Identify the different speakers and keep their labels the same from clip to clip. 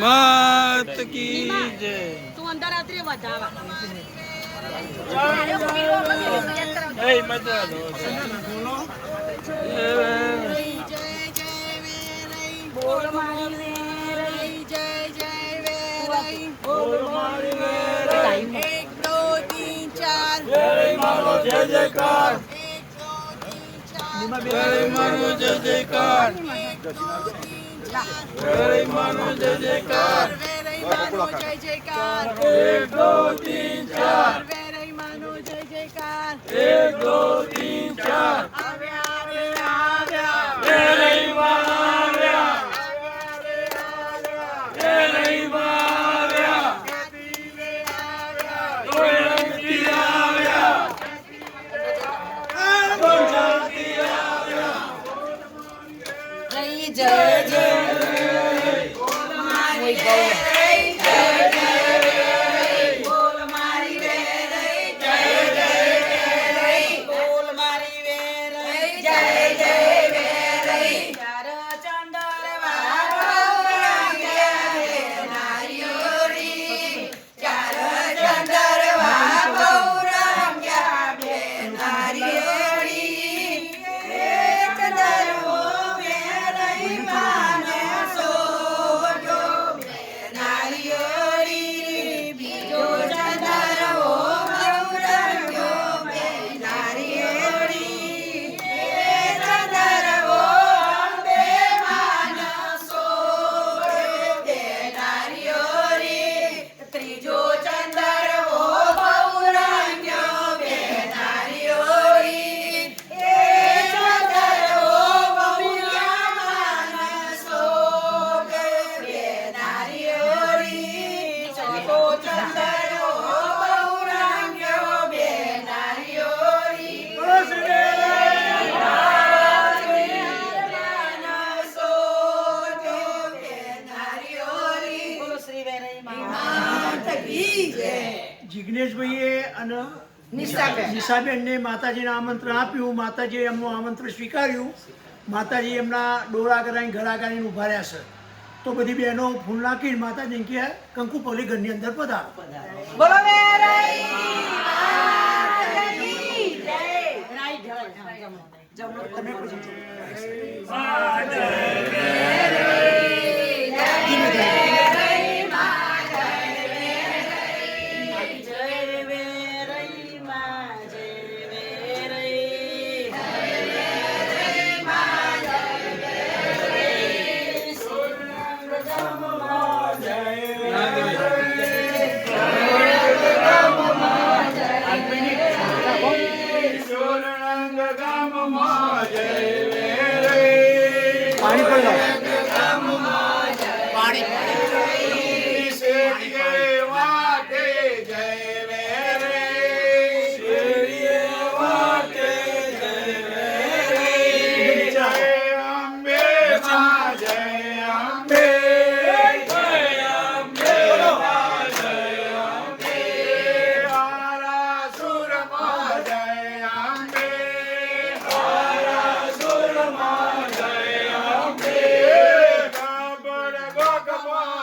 Speaker 1: मात की जय।
Speaker 2: तू अंदर आते बजावा बोल मारी वेरई जय जय वेरई बोल मारी वेरई 1 2 3 4
Speaker 1: वेरई मारो जय जयकार
Speaker 2: 1 2 3 4
Speaker 1: वेरई मारो जय जयकार
Speaker 2: 1 2 3 4
Speaker 1: वेरई मारो जय जयकार
Speaker 2: वेरई मानो जय जयकार
Speaker 1: 1 2 3 4
Speaker 2: वेरई मानो जय जयकार
Speaker 1: 1 2 3 4
Speaker 2: आव्या आव्या आव्या
Speaker 1: वेरई मार्या वेरई मार्या दोयंती आव्या दोयंती आव्या
Speaker 2: जय जय जय बोल मारी वेरई जय जय वेरई बोल मारी वेरई जय जय वेरई बोल मारी वेरई जय जय वेरई चार चंदर वागौरंग्या नारियोरी चार चंदर वागौरंग्या नारियोरी एक दरवो वेरई माने सोजो नारियोरी बीजो चंदरवो गौरंग्यो नारियोरी एक दरवो अंबे माने सोजो नारियोरी त्रिजो चंदरवो गौरंग्यो नारियोरी एक दरवो बहुया माने सोजो नारियोरी चौथो चंदरवो गौरंग्यो नारियोरी
Speaker 3: જિગ્નેશભાઈએ અને નિશાબેનને માતાજીને આમંત્રણ આપ્યું. માતાજીએ એમનું આમંત્રણ સ્વીકાર્યું. માતાજી એમના ડોળા કરાવીને ઘડા કરાવીને ઊભા રહ્યા છે. તો બધી બહેનો ફૂલ નાખીને માતાજીને કહે કંકુ પગલી ઘરની અંદર પધારો.
Speaker 2: બોલો વેરઈ માતાજી જય જમો તમે પૂછો
Speaker 3: પાણી પણ લાવો.
Speaker 1: Come on.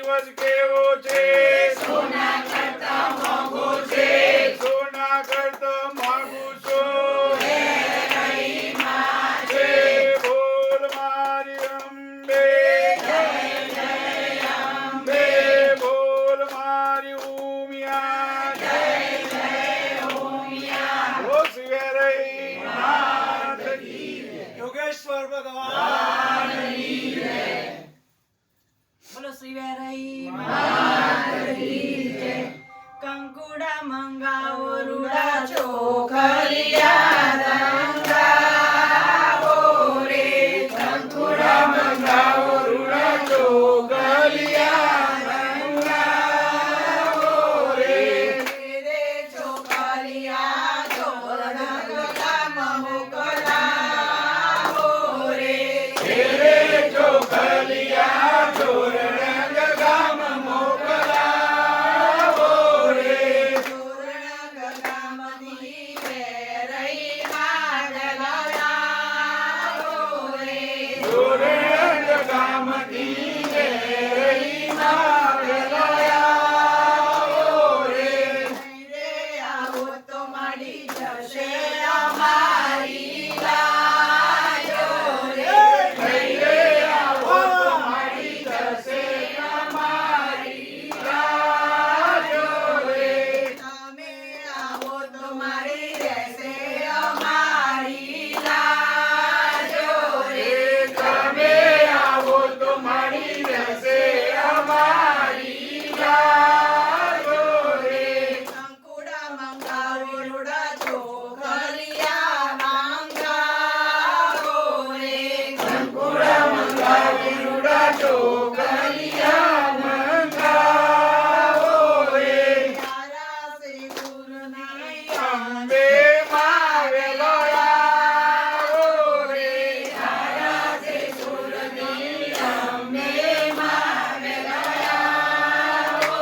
Speaker 1: દિવસ કેવો છે સોના કરતા મોંઘું છે સોના કરતા મોંઘું શું છે બોલ મારી અંબે જય જય અંબે બોલ મારી ઉમિયા જય જય ઉમિયા ઓ શિવેરઈ માત કી
Speaker 3: યોગેશ્વર ભગવાન
Speaker 2: બોલો શિવેરઈ માતની જય. કંકુડા મંગાવો રૂડા ચોખલિયા રંગાવો રે કંકુડા
Speaker 1: મંગાવો રૂડા ચોગલિયા રંગાવો રે
Speaker 2: રે ચોખલિયા ચોરણ ગલા મોકલાવો રે
Speaker 1: રે ચોગલિયા ચોરણ ગામ મોકલાવો રે
Speaker 2: ચોરણ ગલામથી વેરઈ માગલાવો રે
Speaker 1: ચોરણ ગામથી વેરઈ માગલાવો રે
Speaker 2: રે આવો તો મળી જશે અમારી લાજો રે
Speaker 1: રે આવો તો મળી જશે અમારી લાજો રે
Speaker 2: તમે આવો તો મારી રહેશે અમારી લાજો રે
Speaker 1: તમે આવો તો મળી રહેશે અમારી લાજો રે
Speaker 2: કંકુડા મંગાવો રૂડા ચોખલિયા મંગાવો રે
Speaker 1: કંકુડા મંગાવો રૂડા ચોખલિયા મંગાવો રે
Speaker 2: તારા શ્રી ગુરુ નહીં
Speaker 1: અંબે માવેલો આવો રે તારા જે સુરની અંબે માવેલો આવો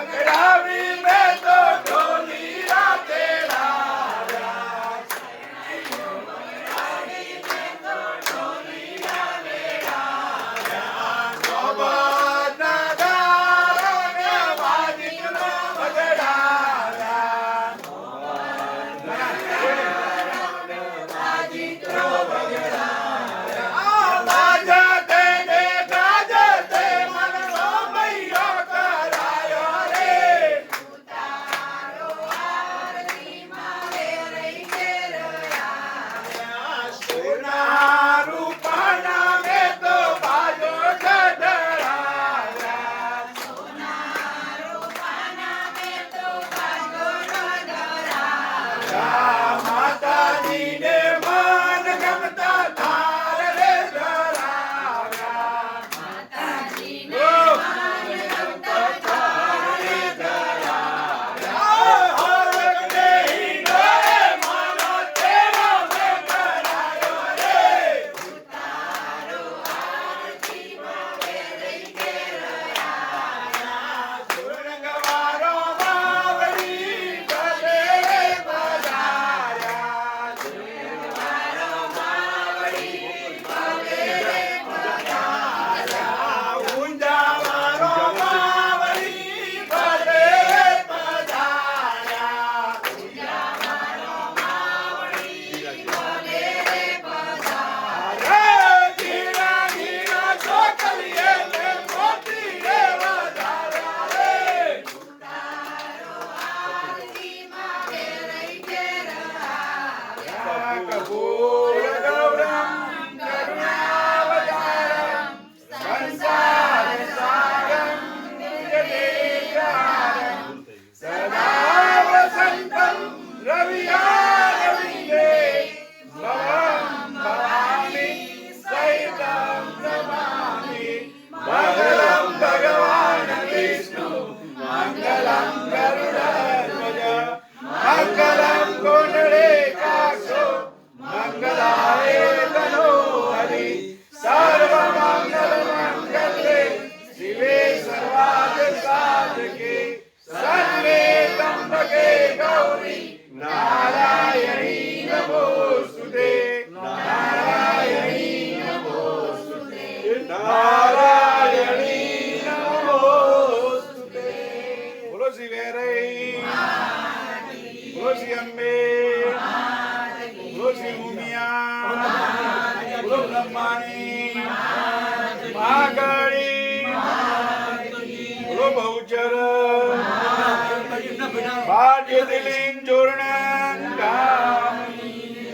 Speaker 1: વગડાવી મેં તો ઢોલી રાતે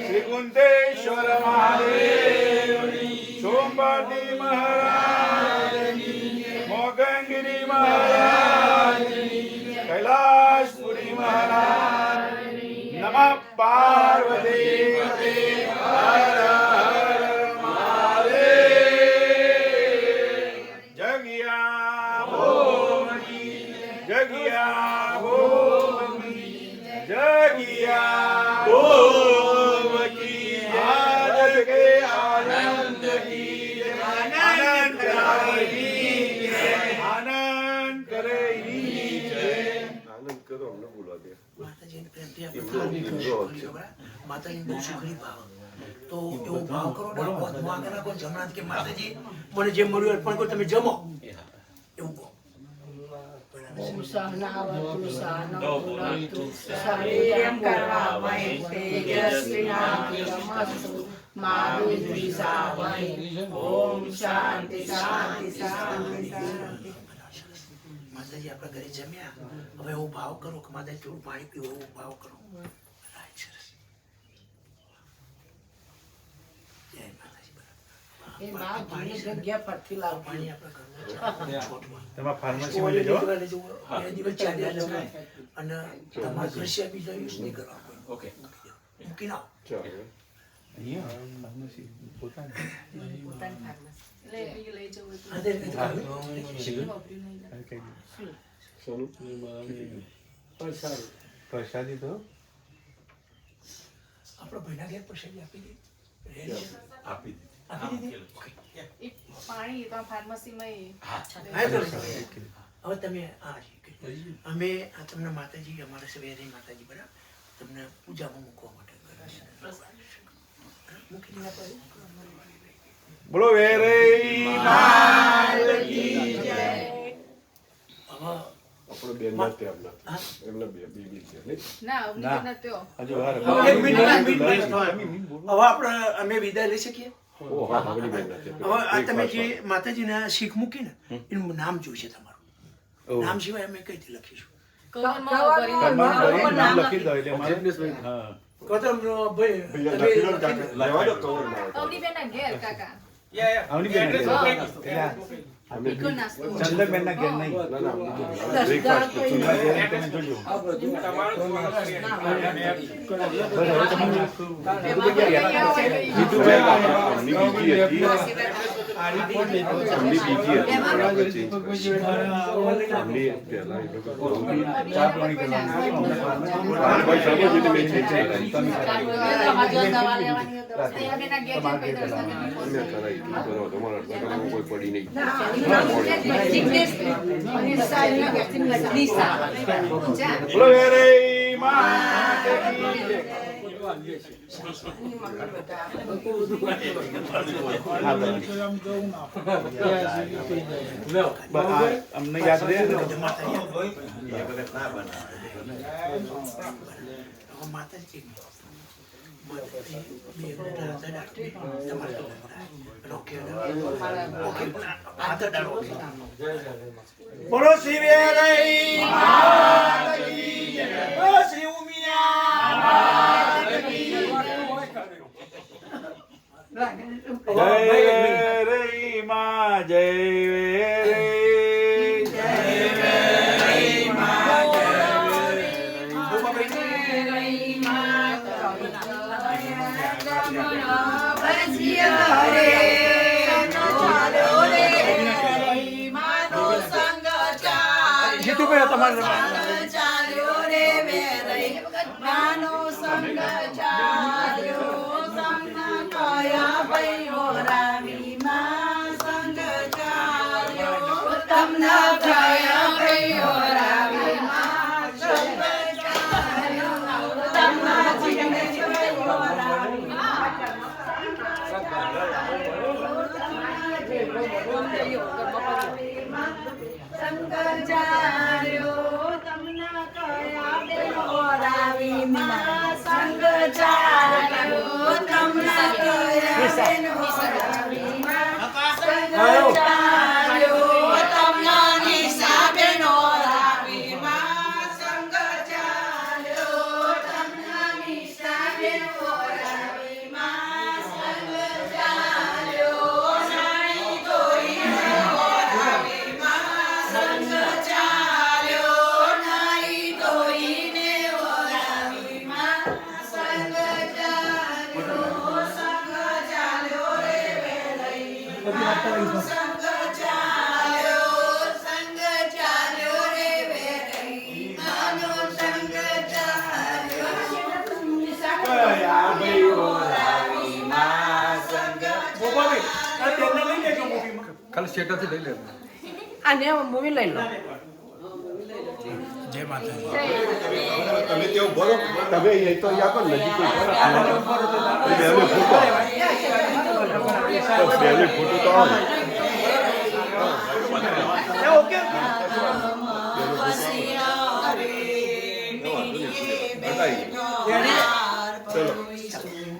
Speaker 1: श्रीकुंतेश्वर महादेव सोमपाती महाराज मोगंगिरी महाराज कैलाशपुरी महाराज नमः पार्वती हर हर महादेव जगिया भोगी जगिया भोगी जगिया
Speaker 3: માતાજી બહુ સુખડી ભાવ તો એવો ભાવ કરો ને આગળ રાખો જમણા કે માતાજી મને જે મળ્યું અર્પણ કરો તમે જમો એવું કહો
Speaker 2: શરીરમ કરવામય તેજસ્વીનામસ્તુ મારું દ્વિષાવય ઓમ શાંતિ શાંતિ શાંતિ શાંતિ.
Speaker 3: માતાજી આપણા ઘરે જમ્યા હવે એવો ભાવ કરો કે માતાજી થોડું પાણી પીવું એવો ભાવ કરો.
Speaker 2: એ માં ઘણી જગ્યા પરથી લાવ
Speaker 3: પાણી આપણા ઘરમાં
Speaker 1: તમારા ફાર્મસીમાં લેજો
Speaker 3: બે દિવસ ચાલ્યા જવાય અને તમારા દ્રશ્ય બીજા યુઝ નહીં કરવા. ઓકે મૂકી નાખો.
Speaker 1: પ્રસાદી તો
Speaker 3: આપણો ભાઈના ઘેર પ્રસાદી આપી દે
Speaker 1: આપી દીધી.
Speaker 4: પાણી તો ફાર્મસીમાં
Speaker 3: હવે તમે આ અમે આ તમને માતાજી અમારા સવેરી માતાજી બરાબર તમને પૂજામાં મૂકવા માટે મૂકી દીધા.
Speaker 1: બોલો વેરઈ માત કી જય.
Speaker 4: આપણો બેન નથી આપના એમના બીબી છે ને
Speaker 2: ના
Speaker 4: હજુ વાર
Speaker 3: એક મિનિટ હવે આપણે અમે વિદાય લઈ શકીએ.
Speaker 4: ઓ હા બની બેન નથી
Speaker 3: હવે આ તમે જે માતાજીના શીખ મૂકીને એનું નામ જોઈશે તમારું. નામ સિવાય અમે કઈથી લખીશું?
Speaker 4: નામ લખી દો એટલે મારે હા
Speaker 3: ગૌતમ ભાઈ
Speaker 4: લેવા દો કવર ના
Speaker 5: અવની બેનના ઘેર કાકા
Speaker 4: આવની બેન
Speaker 6: ચંદકબેન ના ઘેર નહીં
Speaker 4: ના ના
Speaker 3: બ્રેકફાસ્ટ
Speaker 6: તમે જોજો
Speaker 4: કોઈ પડી નહીં
Speaker 1: બોલો વેરઈ માત કી જય.
Speaker 6: અમને યાદ રહે ને
Speaker 3: માતાજી બોલો શ્રી વેરઈ માત કી જય. બોલો શ્રી ઉમિયા માત કી જય.
Speaker 6: જય વેરઈ માં જય વેરઈ
Speaker 3: જીતુભાઈ તમારે
Speaker 2: ચાલ્યો રે વેરઈ નાનો સંગ ચાલ્યો સંગ કયા ભયો રામી માં સંગ ચાલ્યો તમને કયા ભયો રામી માં સંગ ચાલ્યો તમને ભયો રામી શંકર ચાર્યો તમને કયા બેનો રાવી માં સંગ ચાર્યો તમને કયા બેનો રાવી માં સંગ ચાર્યો તમને નિશા બેનો રાવી માં સંગ ચાર્યો તમને નિશા બેનો રાવી માં સંગ ચાર્યો નાઈ દોઈ
Speaker 4: ખાલી સ્ટેટસથી લઈ લેવું
Speaker 2: આને મૂવી લઈ લો.
Speaker 3: જય માતાજી.
Speaker 4: તમે તેઓ બોલો તમે અહીં તો યા પણ નજીક કોઈ ફોટો બેને ફોટો તો આવે
Speaker 3: ઓકે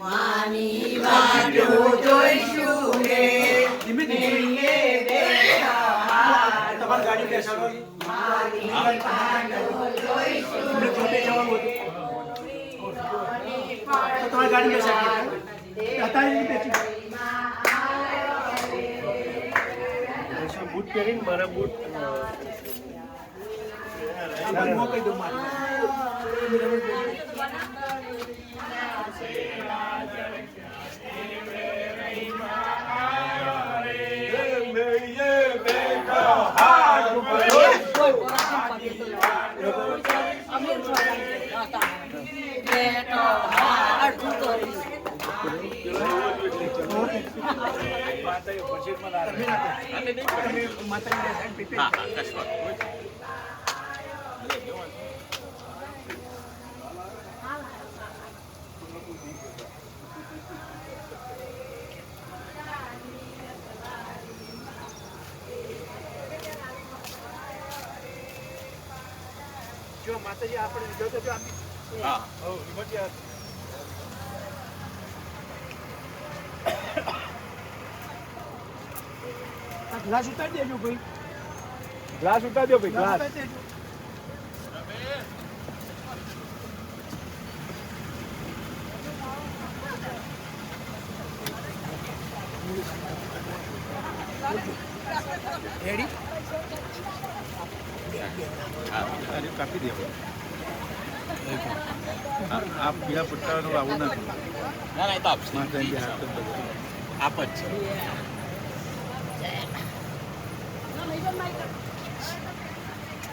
Speaker 2: માની વાતો જોઈશું રે
Speaker 3: ધીમે ધીમે તમારી ગાડી બેસાડો.
Speaker 2: માની વાતો જોઈશું
Speaker 3: એમને જોડે જવાનું હતું તો તમારી ગાડી બેસાડી અત્યારે બેસી બૂટ પહેરીને મારા બૂટ મોકલી દઉં મારી જો માતાજી આપણે લીધો તો જો આપી
Speaker 1: હા
Speaker 3: આ ગ્લાસ ઉતારી દેજો ભાઈ
Speaker 6: ગ્લાસ ઉતાર દો ભાઈ ગ્લાસ
Speaker 3: ઉતારી દેજો. રેડી
Speaker 6: કાપી દે આ પીળા પટ્ટાનું આવું નથી
Speaker 1: ના ના એ તો આપશે
Speaker 6: માતાજી હાથ
Speaker 1: આપ જ છે